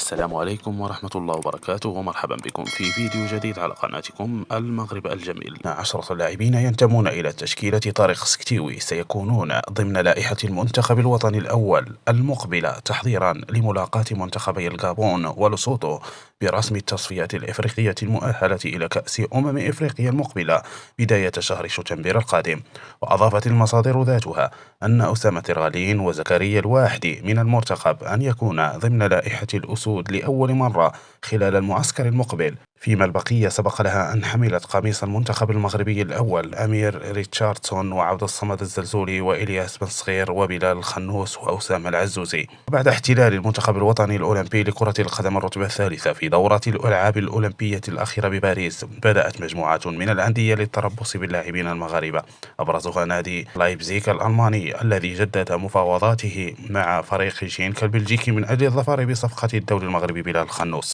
السلام عليكم ورحمة الله وبركاته، ومرحبا بكم في فيديو جديد على قناتكم المغرب الجميل. 10 لاعبين ينتمون إلى تشكيلة طارق سكتيوي سيكونون ضمن لائحة المنتخب الوطني الأول المقبلة تحضيرا لملاقاة منتخبي الغابون ولوسوتو برسم التصفيات الإفريقية المؤهلة إلى كأس إفريقيا المقبلة بداية شهر شتنبر القادم. وأضافت المصادر ذاتها أن أسامة ترغالين وزكريا الواحدي من المرتقب أن يكون ضمن لائحة الأسود لأول مرة خلال المعسكر المقبل، فيما البقية سبق لها أن حملت قميص المنتخب المغربي الأول أمير ريتشاردسون وعبد الصمد الزلزولي وإلياس بن صغير وبلال الخنوس وأسامة العزوزي. بعد احتلال المنتخب الوطني الأولمبي لكرة القدم الرتبة الثالثة في دورة الألعاب الأولمبية الأخيرة بباريس، بدأت مجموعة من الأندية للتربص باللاعبين المغاربة، أبرزها نادي لايبزيغ الألماني الذي جدد مفاوضاته مع فريق جينك البلجيكي من أجل الظفر بصفقة الدولي المغربي بلال الخنوس.